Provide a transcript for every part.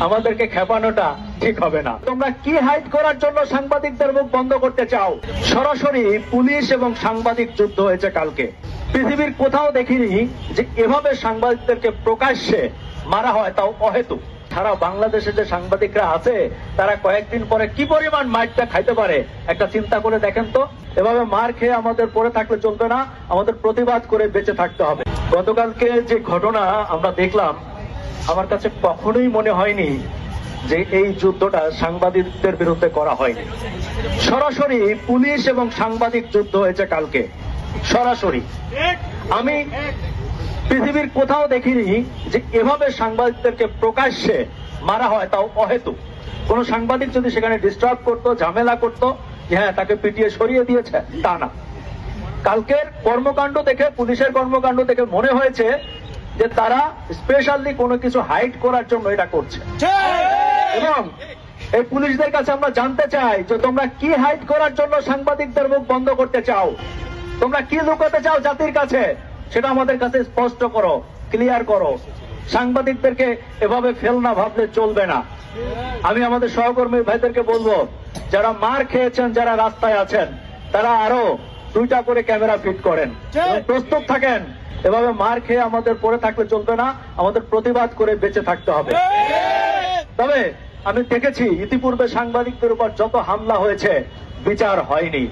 আমাদেরকে খেপানোটা ঠিক হবে না। তোমরা কি হাইড করার জন্য সাংবাদিকদের মুখ বন্ধ করতে চাও? সরাসরি পুলিশ এবং সাংবাদিক যুদ্ধ হয়েছে কালকে। পৃথিবীর কোথাও দেখিনি যে এভাবে সাংবাদিকদেরকে প্রকাশ্যে মারা হয়, তাও অহেতুক। সারা বাংলাদেশে যে সাংবাদিকরা আছে তারা কয়েকদিন পরে কি পরিমাণ মারটা খাইতে পারে একটা চিন্তা করে দেখেন তো। এভাবে মার খেয়ে আমাদের পড়ে থাকলে চলবে না, আমাদের প্রতিবাদ করে বেঁচে থাকতে হবে। গতকালকে যে ঘটনা আমরা দেখলাম, আমার কাছে কখনোই মনে হয়নি যে এই যুদ্ধটা সাংবাদিকদের বিরুদ্ধে করা হয়নি। সরাসরি পুলিশ এবং সাংবাদিক যুদ্ধ হয়েছে কালকে, সরাসরি। আমি পৃথিবীর কোথাও দেখিনি যে এভাবে সাংবাদিকদেরকে প্রকাশ্যে মারা হয়, তাও অহেতুক। কোন সাংবাদিক যদি সেখানে ডিস্টার্ব করতো, ঝামেলা করতো, যে হ্যাঁ তাকে পিটিয়ে সরিয়ে দিয়েছে, তা না। কালকের কর্মকাণ্ড দেখে, পুলিশের কর্মকাণ্ড দেখে মনে হয়েছে যে তারা স্পেশালি কোনো কিছু হাইড করার জন্য এটা করছে। এবং এই পুলিশদের কাছে আমরা জানতে চাই যে তোমরা কি হাইড করার জন্য সাংবাদিকদের মুখ বন্ধ করতে চাও? তোমরা কি লুকাতে চাও জাতির কাছে? সেটা আমাদের কাছে স্পষ্ট করো, ক্লিয়ার করো। সাংবাদিকদেরকে এভাবে ফেলনা ভাবলে চলবে না। আমি আমাদের সহকর্মী ভাইদেরকে বলবো, যারা মার খেয়েছেন, যারা রাস্তায় আছেন, তারা আরো 2টা করে ক্যামেরা ফিট করেন, প্রস্তুত থাকেন। এভাবে মার খেয়ে আমাদের পড়ে থাকলে চলবে না, আমাদের প্রতিবাদ করে বেঁচে থাকতে হবে। তবে আমি দেখেছি ইতিপূর্বে সাংবাদিকদের উপর যত হামলা হয়েছে, বিচার হয়নি।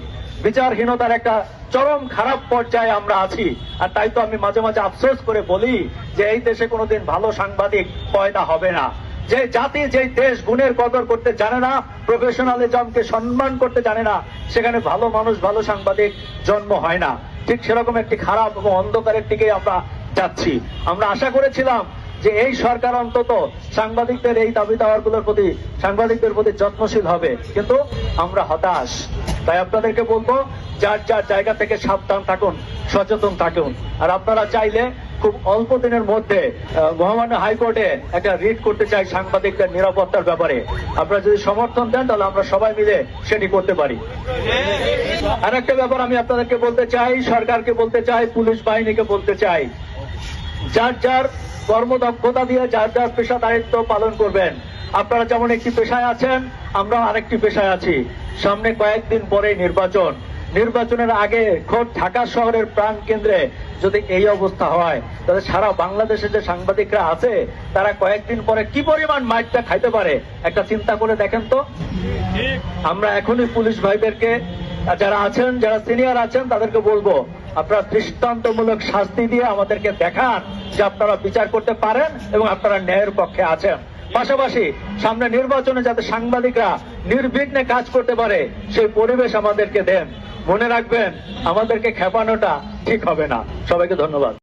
বিচারহীনতার একটা চরম খারাপ পর্যায়ে আমরা আছি। আর তাই তো আমি মাঝে মাঝে আফসোস করে বলি যে এই দেশে কোনোদিন ভালো সাংবাদিক পয়দা হবে না। যে জাতি, যে দেশ গুণের কদর করতে জানে না, প্রফেশনালিজমকে সম্মান করতে জানে না, সেখানে ভালো মানুষ, ভালো সাংবাদিক জন্ম হয় না। ঠিক সেরকম একটি খারাপ এবং অন্ধকারের দিকে আমরা যাচ্ছি। আমরা আশা করেছিলাম যে এই সরকার অন্তত সাংবাদিকদের এই দাবি দাওয়াগুলোর প্রতি, সাংবাদিকদের প্রতি যত্নশীল হবে, কিন্তু আমরা হতাশ। তাই আপনাদেরকে বলবো, যার যার জায়গা থেকে সাবধান থাকুন, সচেতন থাকুন। আর আপনারা চাইলে খুব অল্প দিনের মধ্যে মহামান্য হাইকোর্টে একটা রিট করতে চাই সাংবাদিকদের নিরাপত্তার ব্যাপারে। আপনারা যদি সমর্থন দেন তাহলে আমরা সবাই মিলে সেটি করতে পারি। আর একটা ব্যাপার আমি আপনাদেরকে বলতে চাই, সরকারকে বলতে চাই, পুলিশ বাহিনীকে বলতে চাই, যার যার কর্মদক্ষতা দিয়ে যার যার পেশাদারিত্ব পালন করবেন। আপনারা যেমন একটি পেশায় আছেন, আমরা আরেকটি পেশায় আছি। সামনে কয়েকদিন পরে নির্বাচন। নির্বাচনের আগে খোদ ঢাকা শহরের প্রাণ কেন্দ্রে যদি এই অবস্থা হয়, তাহলে সারা বাংলাদেশে যে সাংবাদিকরা আছে তারা কয়েকদিন পরে কি পরিমাণ মাইরটা খাইতে পারে একটা চিন্তা করে দেখেন তো। আমরা এখনই পুলিশ ভাইদেরকে, যারা আছেন, যারা সিনিয়র আছেন, তাদেরকে বলবো, আপনারা দৃষ্টান্তমূলক শাস্তি দিয়ে আমাদেরকে দেখান যে আপনারা বিচার করতে পারেন এবং আপনারা ন্যায়ের পক্ষে আছেন। পাশাপাশি সামনে নির্বাচনে যাতে সাংবাদিকরা নির্বিঘ্নে কাজ করতে পারে সেই পরিবেশ আমাদেরকে দেন। মনে রাখবেন, আমাদেরকে খেপানোটা ঠিক হবে না। সবাইকে ধন্যবাদ।